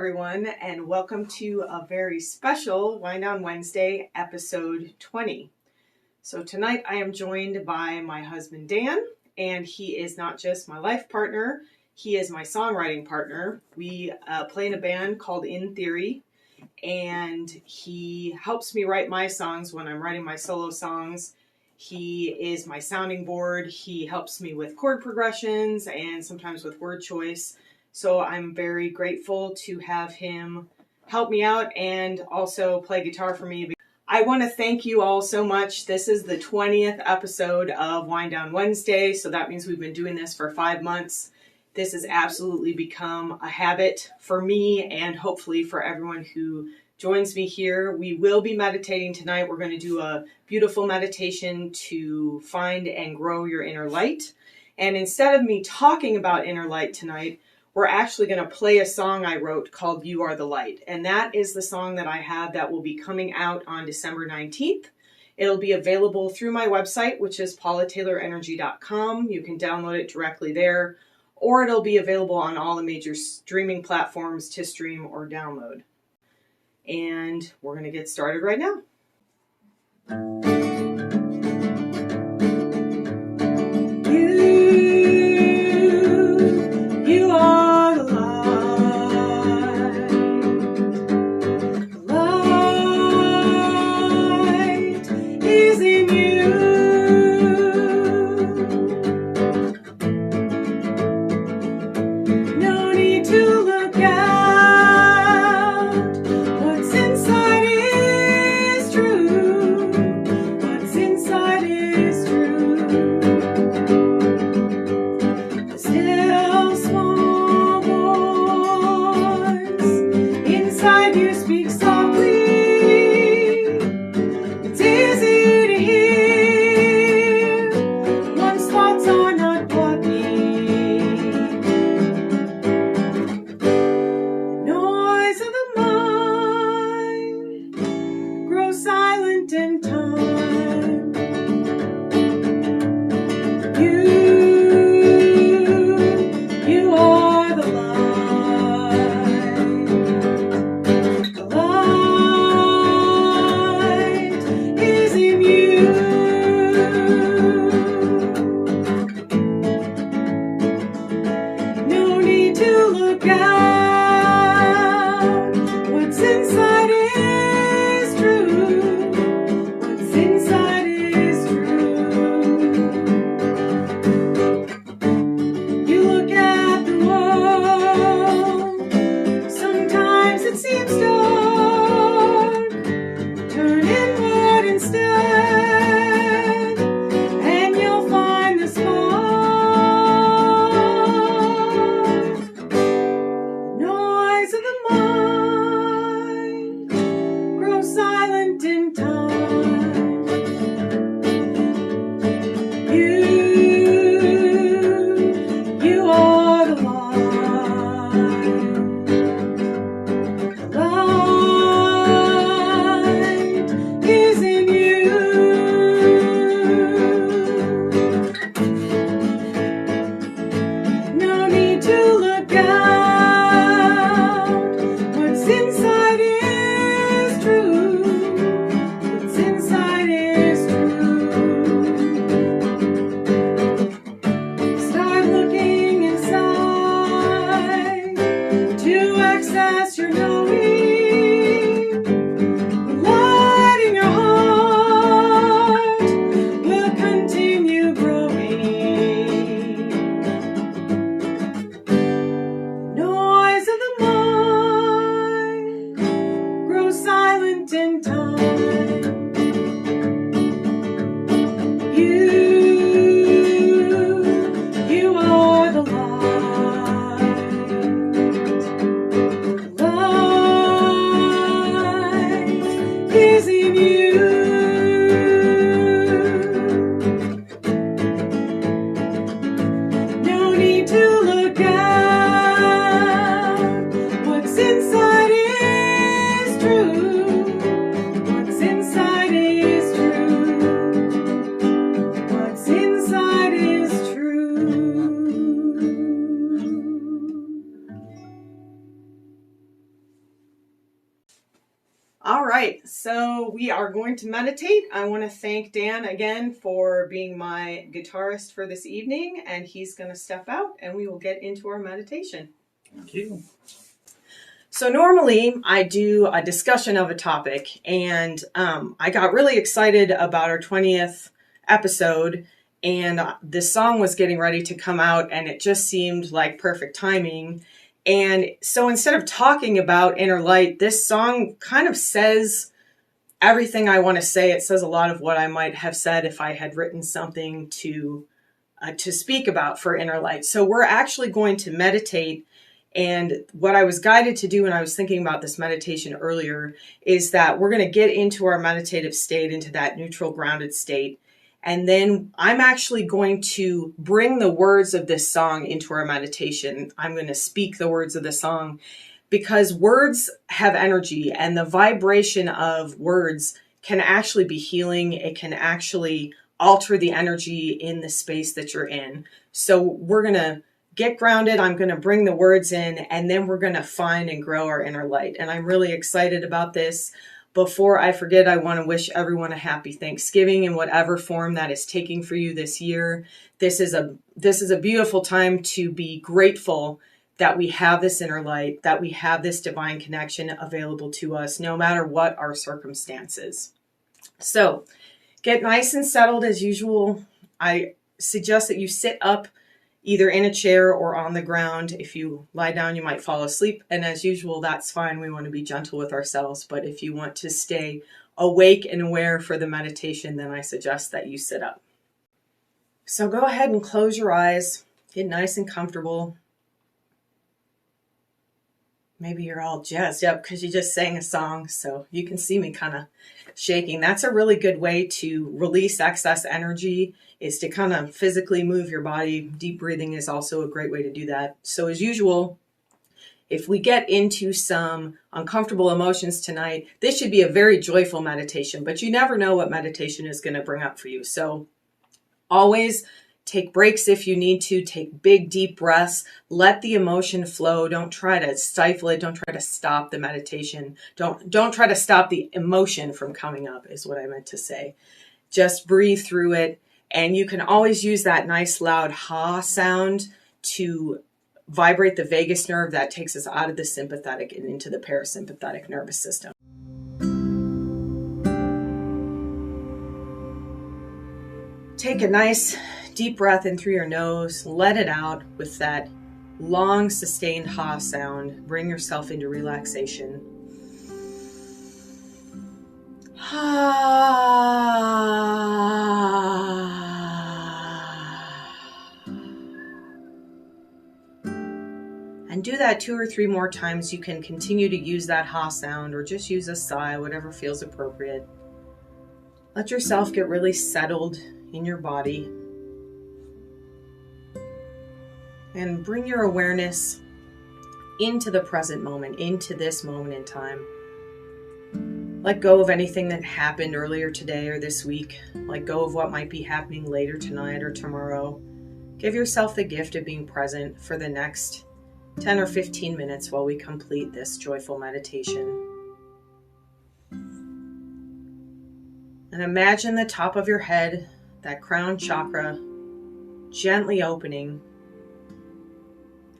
everyone, and welcome to a very special Wind Down Wednesday, episode 20. So tonight I am joined by my husband Dan, and he is not just my life partner, he is my songwriting partner. We play in a band called In Theory, and he helps me write my songs when I'm writing my solo songs. He is my sounding board. He helps me with chord progressions and sometimes with word choice. So I'm very grateful to have him help me out and also play guitar for me. I want to thank you all so much. This is the 20th episode of Wind Down Wednesday, so that means we've been doing this for 5 months. This has absolutely become a habit for me and hopefully for everyone who joins me here. We will be meditating tonight. We're going to do a beautiful meditation to find and grow your inner light. And instead of me talking about inner light tonight, we're actually going to play a song I wrote called You Are the Light. And that is the song that I have that will be coming out on December 19th. It'll be available through my website, which is paulataylorenergy.com. You can download it directly there, or it'll be available on all the major streaming platforms to stream or download. And we're going to get started right now. You are the light. The light is in you. No need to look out. What's inside is true. What's inside is true. The still small voice inside you speaks softly. It's easy to hear once thoughts are not blocking. The noise of the mind grows silent in time. You are the light. The light is in you. No need to look out. What's inside is true. What's inside is true. You look at the world. Sometimes it seems dark. Turn inward instead, and you'll find the spark. The noise of the mind grows silent in time. You are the light. The light is in you. No need to look out. What's inside is true. What's inside is true. Start looking inside to access your knowing. The light in your heart will continue growing. The noise of the mind grows silent in time. You are the light. The light All right, so we are going to meditate. I want to thank Dan again for being my guitarist for this evening, and he's going to step out and we will get into our meditation. Thank you. So normally I do a discussion of a topic, and I got really excited about our 20th episode, and this song was getting ready to come out, and it just seemed like perfect timing. And so instead of talking about inner light, this song kind of says everything I want to say. It says a lot of what I might have said if I had written something to speak about for inner light. So we're actually going to meditate. And what I was guided to do when I was thinking about this meditation earlier is that we're going to get into our meditative state, into that neutral, grounded state. And then I'm actually going to bring the words of this song into our meditation. I'm going to speak the words of the song because words have energy, and the vibration of words can actually be healing. It can actually alter the energy in the space that you're in. So we're going to get grounded. I'm going to bring the words in, and then we're going to find and grow our inner light. And I'm really excited about this. Before I forget, I want to wish everyone a happy Thanksgiving in whatever form that is taking for you this year. This is a beautiful time to be grateful that we have this inner light, that we have this divine connection available to us, no matter what our circumstances. So get nice and settled as usual. I suggest that you sit up either in a chair or on the ground. If you lie down, you might fall asleep. And as usual, that's fine. We want to be gentle with ourselves. But if you want to stay awake and aware for the meditation, then I suggest that you sit up. So go ahead and close your eyes. Get nice and comfortable. Maybe you're all jazzed up because you just sang a song. So you can see me kind of shaking. That's a really good way to release excess energy, is to kind of physically move your body. Deep breathing is also a great way to do that. So as usual, if we get into some uncomfortable emotions tonight, this should be a very joyful meditation, but you never know what meditation is going to bring up for you. So always take breaks if you need to. Take big, deep breaths. Let the emotion flow. Don't try to stifle it. Don't try to stop the meditation. Don't try to stop the emotion from coming up, is what I meant to say. Just breathe through it. And you can always use that nice loud ha sound to vibrate the vagus nerve. That takes us out of the sympathetic and into the parasympathetic nervous system. Take a nice deep breath in through your nose. Let it out with that long sustained ha sound. Bring yourself into relaxation. And do that 2 or 3 more times. You can continue to use that ha sound or just use a sigh, whatever feels appropriate. Let yourself get really settled in your body. And bring your awareness into the present moment, into this moment in time. Let go of anything that happened earlier today or this week. Let go of what might be happening later tonight or tomorrow. Give yourself the gift of being present for the next 10 or 15 minutes while we complete this joyful meditation. And imagine the top of your head, that crown chakra, gently opening.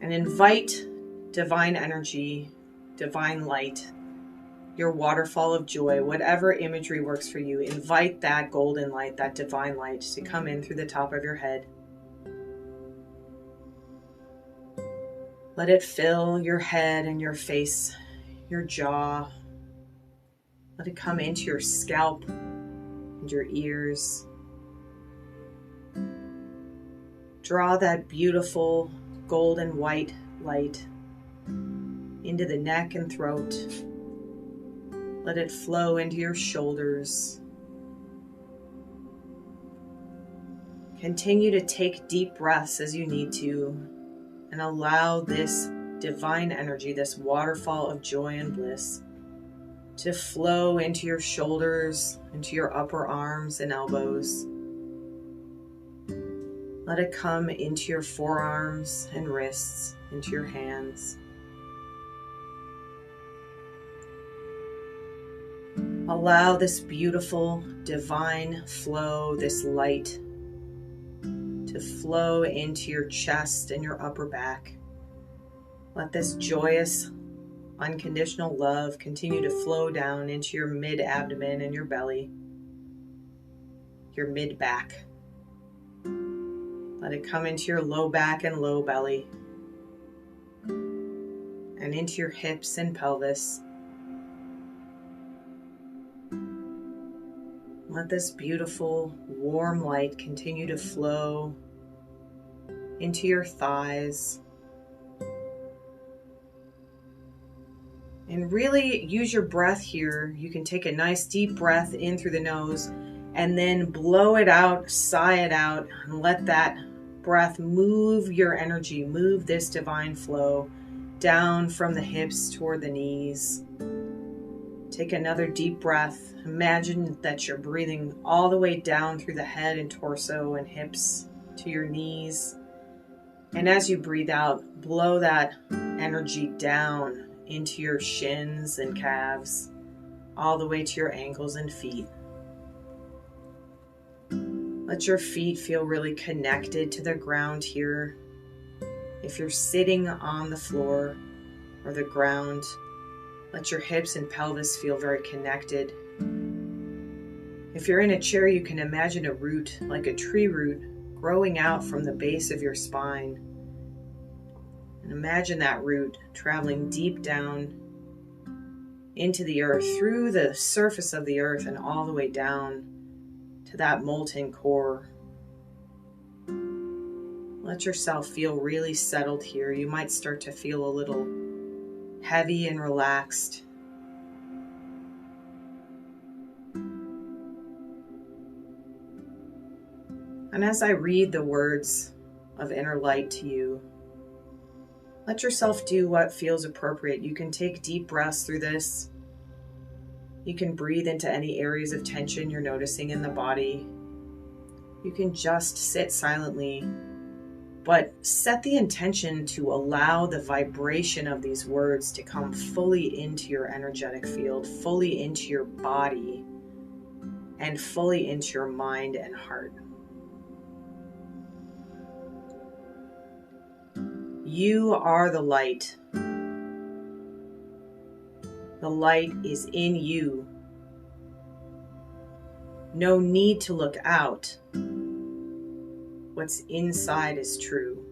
And invite divine energy, divine light, your waterfall of joy, whatever imagery works for you. Invite that golden light, that divine light to come in through the top of your head. Let it fill your head and your face, your jaw. Let it come into your scalp and your ears. Draw that beautiful golden white light into the neck and throat. Let it flow into your shoulders. Continue to take deep breaths as you need to, and allow this divine energy, this waterfall of joy and bliss, to flow into your shoulders, into your upper arms and elbows. Let it come into your forearms and wrists, into your hands. Allow this beautiful divine flow, this light, to flow into your chest and your upper back. Let this joyous, unconditional love continue to flow down into your mid-abdomen and your belly, your mid-back. Let it come into your low back and low belly, and into your hips and pelvis. Let this beautiful, warm light continue to flow into your thighs. And really use your breath here. You can take a nice deep breath in through the nose and then blow it out, sigh it out, and let that breath move your energy, move this divine flow down from the hips toward the knees. Take another deep breath. Imagine that you're breathing all the way down through the head and torso and hips to your knees. And as you breathe out, blow that energy down into your shins and calves, all the way to your ankles and feet. Let your feet feel really connected to the ground here. If you're sitting on the floor or the ground, let your hips and pelvis feel very connected. If you're in a chair, you can imagine a root, like a tree root, growing out from the base of your spine. And imagine that root traveling deep down into the earth, through the surface of the earth and all the way down to that molten core. Let yourself feel really settled here. You might start to feel a little heavy and relaxed. And as I read the words of inner light to you, let yourself do what feels appropriate. You can take deep breaths through this. You can breathe into any areas of tension you're noticing in the body. You can just sit silently, but set the intention to allow the vibration of these words to come fully into your energetic field, fully into your body, and fully into your mind and heart. You are the light. The light is in you. No need to look out. What's inside is true.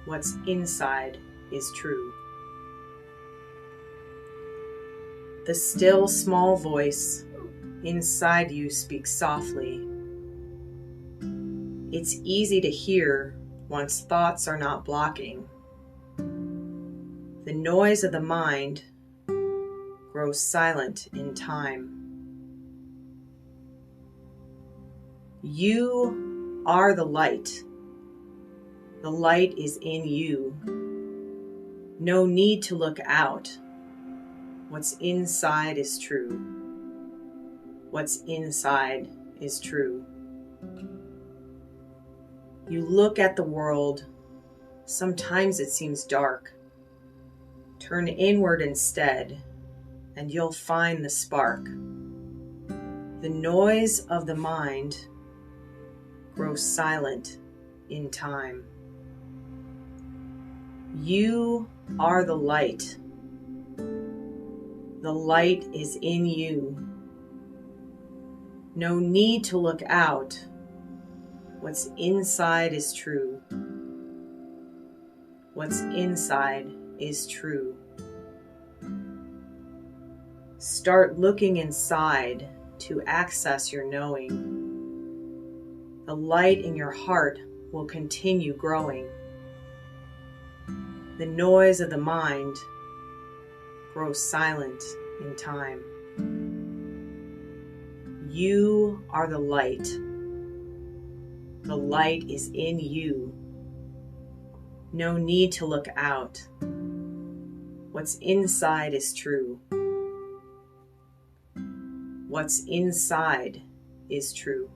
What's inside is true. The still small voice inside you speaks softly. It's easy to hear once thoughts are not blocking. The noise of the mind grows silent in time. You are the light. The light is in you. No need to look out. What's inside is true. What's inside is true. You look at the world. Sometimes it seems dark. Turn inward instead, and you'll find the spark. The noise of the mind grows silent in time. You are the light. The light is in you. No need to look out. What's inside is true. What's inside is true. Start looking inside to access your knowing. The light in your heart will continue growing. The noise of the mind grows silent in time. You are the light. The light is in you. No need to look out. What's inside is true. What's inside is true.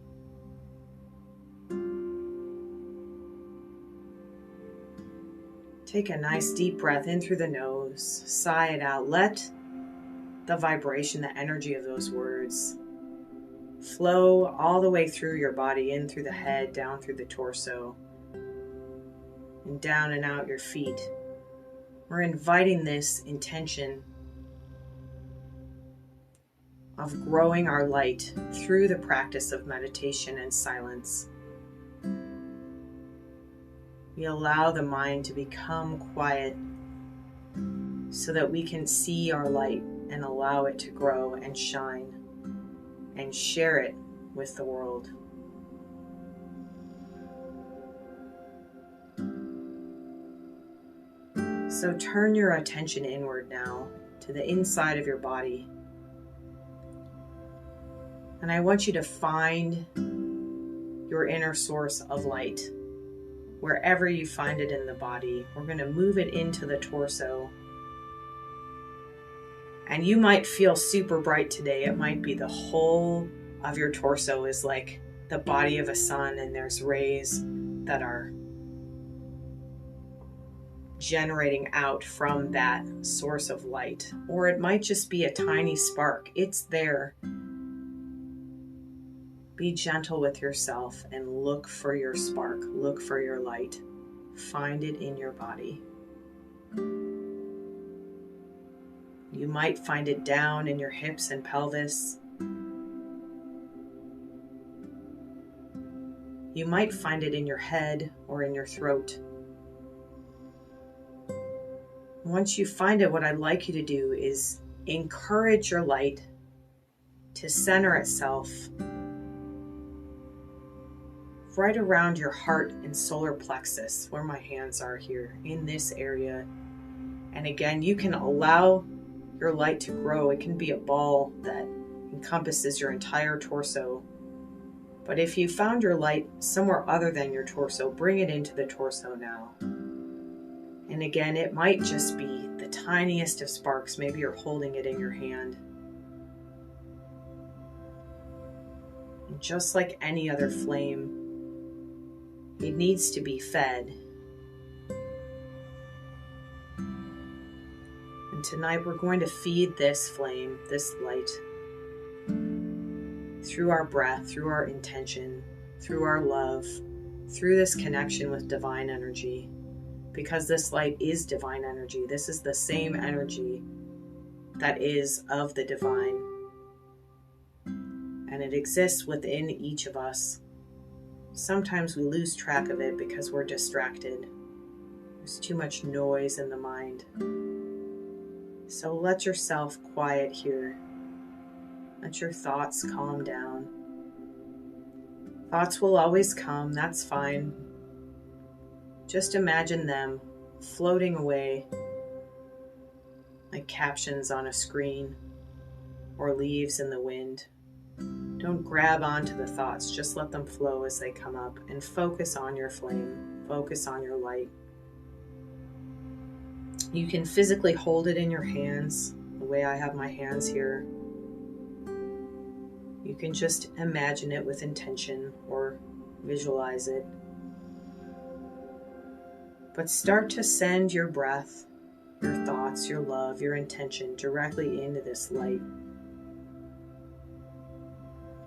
Take a nice deep breath in through the nose. Sigh it out. Let the vibration, the energy of those words flow all the way through your body, in through the head, down through the torso, and down and out your feet. We're inviting this intention of growing our light through the practice of meditation and silence. We allow the mind to become quiet so that we can see our light and allow it to grow and shine and share it with the world. So turn your attention inward now to the inside of your body. And I want you to find your inner source of light. Wherever you find it in the body, we're going to move it into the torso. And you might feel super bright today. It might be the whole of your torso is like the body of a sun, and there's rays that are generating out from that source of light. Or it might just be a tiny spark. It's there. Be gentle with yourself and look for your spark. Look for your light. Find it in your body. You might find it down in your hips and pelvis. You might find it in your head or in your throat. Once you find it, what I'd like you to do is encourage your light to center itself right around your heart and solar plexus, where my hands are here, in this area. And again, you can allow your light to grow. It can be a ball that encompasses your entire torso. But if you found your light somewhere other than your torso, bring it into the torso now. And again, it might just be the tiniest of sparks. Maybe you're holding it in your hand. And just like any other flame, it needs to be fed. And tonight we're going to feed this flame, this light, through our breath, through our intention, through our love, through this connection with divine energy. Because this light is divine energy. This is the same energy that is of the divine. And it exists within each of us. Sometimes we lose track of it because we're distracted. There's too much noise in the mind. So let yourself quiet here. Let your thoughts calm down. Thoughts will always come, that's fine. Just imagine them floating away like captions on a screen or leaves in the wind. Don't grab onto the thoughts, just let them flow as they come up, and focus on your flame, focus on your light. You can physically hold it in your hands, the way I have my hands here. You can just imagine it with intention or visualize it. But start to send your breath, your thoughts, your love, your intention directly into this light.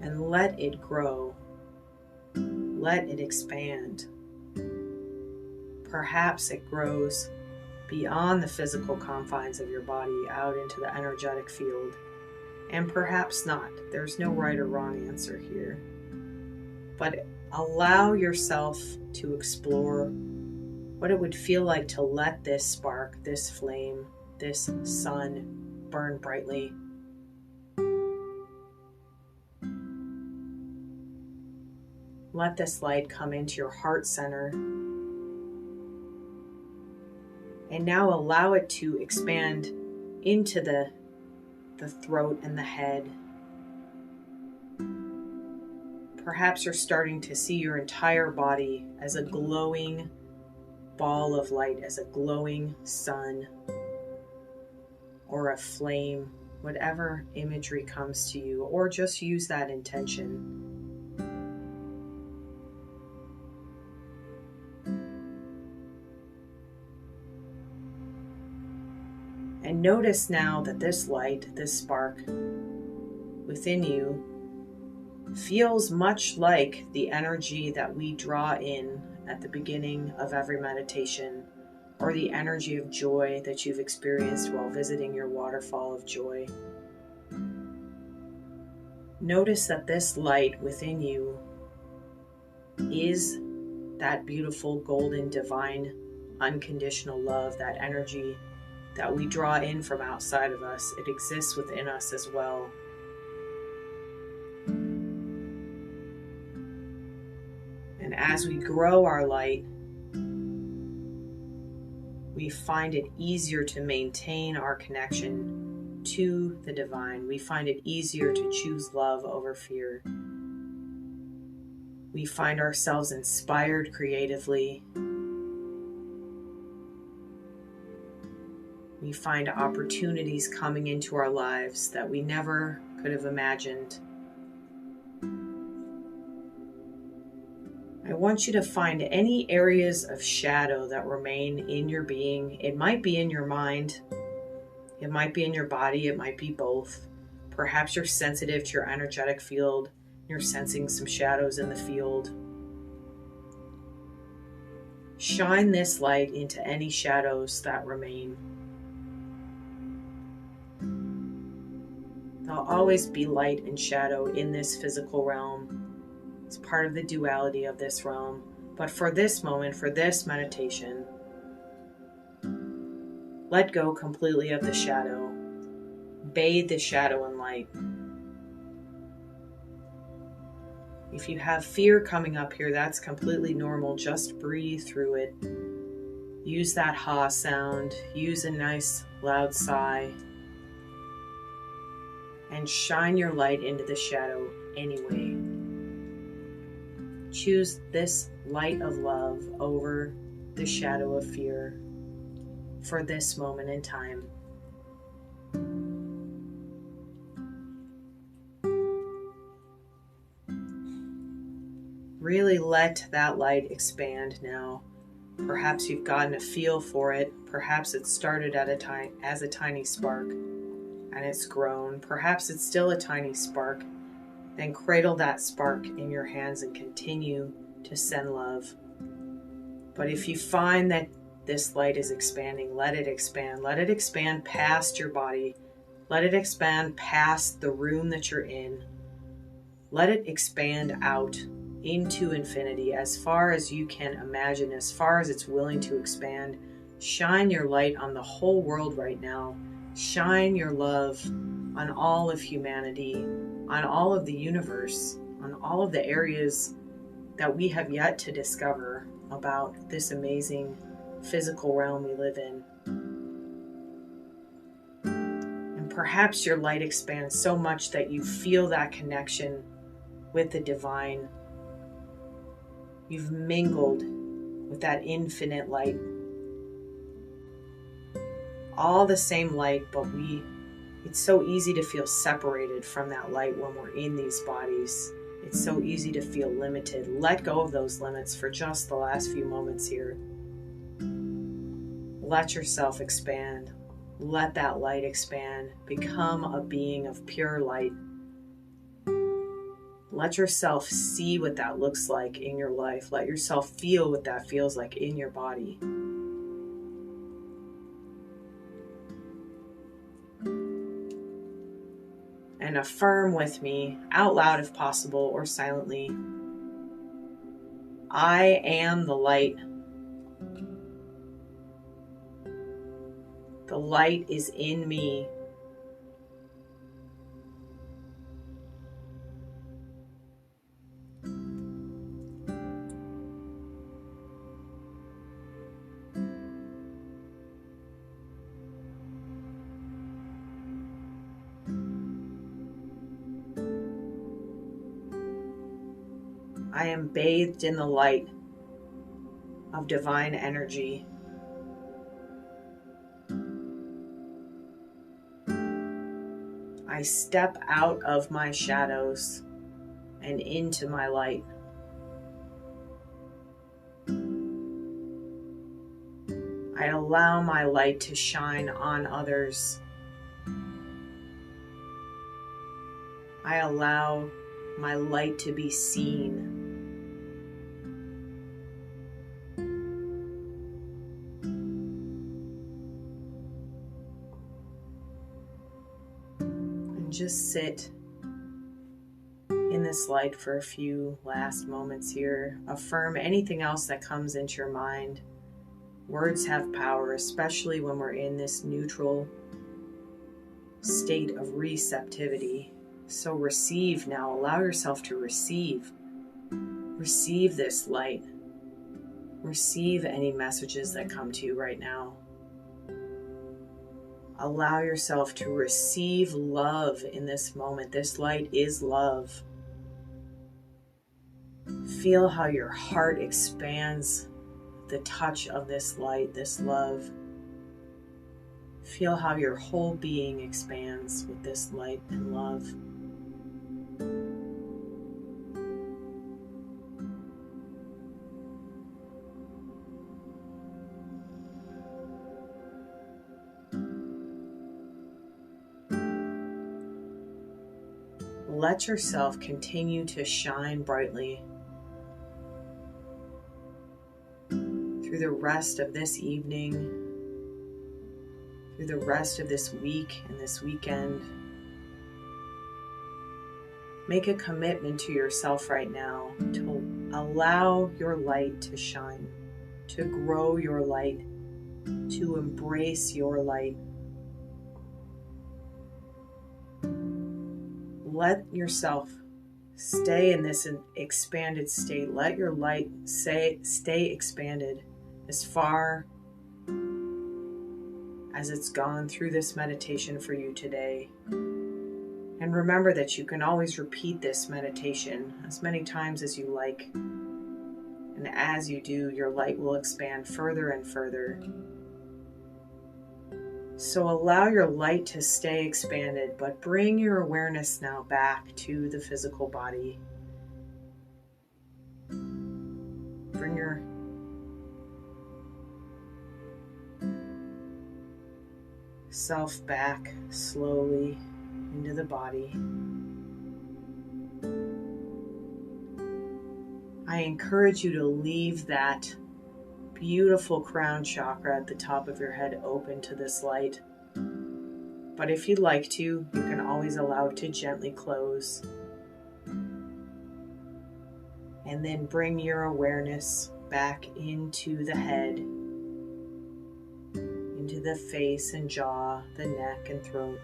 And let it grow. Let it expand. Perhaps it grows beyond the physical confines of your body out into the energetic field. And perhaps not. There's no right or wrong answer here. But allow yourself to explore what it would feel like to let this spark, this flame, this sun burn brightly. Let this light come into your heart center. And now allow it to expand into the throat and the head. Perhaps you're starting to see your entire body as a glowing ball of light, as a glowing sun or a flame, whatever imagery comes to you, or just use that intention. And notice now that this light, this spark within you feels much like the energy that we draw in at the beginning of every meditation, or the energy of joy that you've experienced while visiting your waterfall of joy. Notice that this light within you is that beautiful, golden, divine, unconditional love, that energy that we draw in from outside of us. It exists within us as well. And as we grow our light, we find it easier to maintain our connection to the divine. We find it easier to choose love over fear. We find ourselves inspired creatively. We find opportunities coming into our lives that we never could have imagined. I want you to find any areas of shadow that remain in your being. It might be in your mind. It might be in your body. It might be both. Perhaps you're sensitive to your energetic field. You're sensing some shadows in the field. Shine this light into any shadows that remain. There'll always be light and shadow in this physical realm. It's part of the duality of this realm. But for this moment, for this meditation, let go completely of the shadow. Bathe the shadow in light. If you have fear coming up here, that's completely normal. Just breathe through it. Use that ha sound. Use a nice loud sigh. And shine your light into the shadow anyway. Choose this light of love over the shadow of fear for this moment in time. Really let that light expand now. Perhaps you've gotten a feel for it. Perhaps it started as a tiny spark and it's grown. Perhaps it's still a tiny spark. Then cradle that spark in your hands and continue to send love. But if you find that this light is expanding, let it expand. Let it expand past your body. Let it expand past the room that you're in. Let it expand out into infinity as far as you can imagine, as far as it's willing to expand. Shine your light on the whole world right now. Shine your love on all of humanity, on all of the universe, on all of the areas that we have yet to discover about this amazing physical realm we live in. And perhaps your light expands so much that you feel that connection with the divine. You've mingled with that infinite light. All the same light, but it's so easy to feel separated from that light when we're in these bodies. It's so easy to feel limited. Let go of those limits for just the last few moments here. Let yourself expand. Let that light expand. Become a being of pure light. Let yourself see what that looks like in your life. Let yourself feel what that feels like in your body. And affirm with me, out loud if possible, or silently, I am the light. The light is in me. I am bathed in the light of divine energy. I step out of my shadows and into my light. I allow my light to shine on others. I allow my light to be seen. And just sit in this light for a few last moments here. Affirm anything else that comes into your mind. Words have power, especially when we're in this neutral state of receptivity. So receive now. Allow yourself to receive. Receive this light. Receive any messages that come to you right now. Allow yourself to receive love in this moment. This light is love. Feel how your heart expands with the touch of this light, this love. Feel how your whole being expands with this light and love. Let yourself continue to shine brightly through the rest of this evening, through the rest of this week and this weekend. Make a commitment to yourself right now to allow your light to shine, to grow your light, to embrace your light. Let yourself stay in this expanded state. Let your light stay expanded as far as it's gone through this meditation for you today. And remember that you can always repeat this meditation as many times as you like. And as you do, your light will expand further and further. So allow your light to stay expanded, but bring your awareness now back to the physical body. Bring your self back slowly into the body. I encourage you to leave that beautiful crown chakra at the top of your head open to this light. But if you'd like to, you can always allow it to gently close. And then bring your awareness back into the head, into the face and jaw, the neck and throat.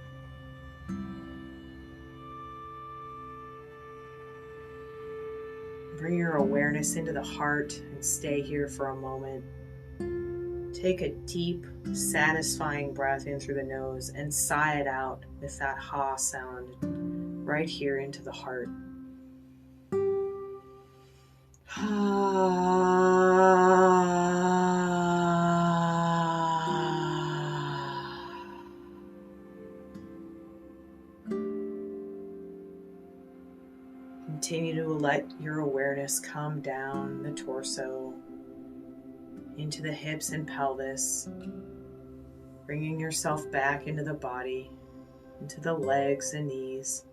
Bring your awareness into the heart and stay here for a moment. Take a deep, satisfying breath in through the nose and sigh it out with that ha sound right here into the heart. Continue to let your awareness come down the torso, into the hips and pelvis, bringing yourself back into the body, into the legs and knees,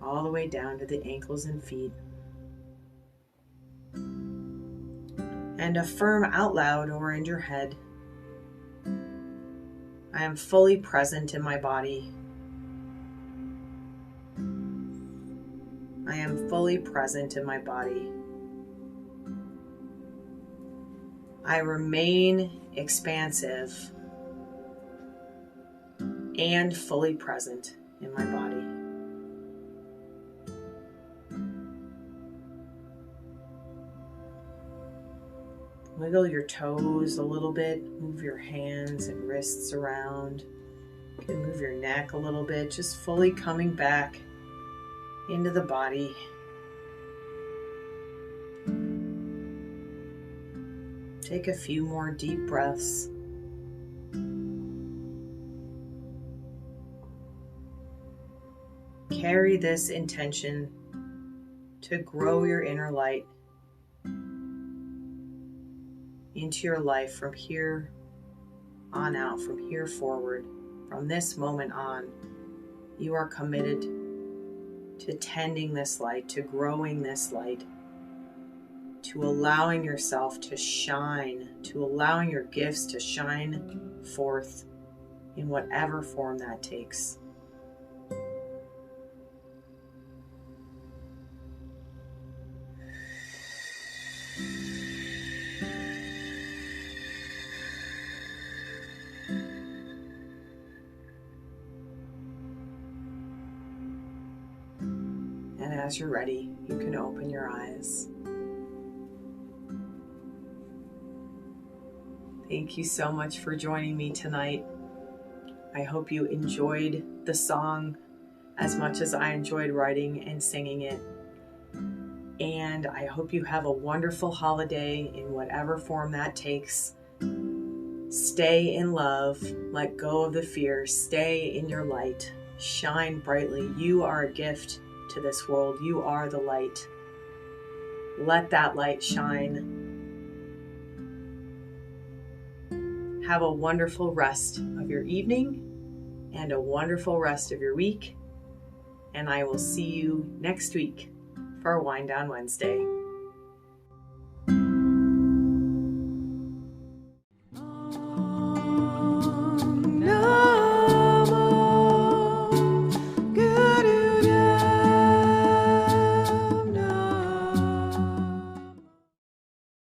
all the way down to the ankles and feet. And affirm out loud or in your head, I am fully present in my body. I am fully present in my body. I remain expansive and fully present in my body. Wiggle your toes a little bit, move your hands and wrists around. You can move your neck a little bit, just fully coming back into the body. Take a few more deep breaths. Carry this intention to grow your inner light into your life from here on out, from here forward, from this moment on, you are committed to tending this light, to growing this light, to allowing yourself to shine, to allowing your gifts to shine forth in whatever form that takes. And as you're ready, you can open your eyes. Thank you so much for joining me tonight. I hope you enjoyed the song as much as I enjoyed writing and singing it. And I hope you have a wonderful holiday in whatever form that takes. Stay in love, let go of the fear, stay in your light, shine brightly. You are a gift to this world. You are the light. Let that light shine. Have a wonderful rest of your evening and a wonderful rest of your week. And I will see you next week for Wind Down Wednesday.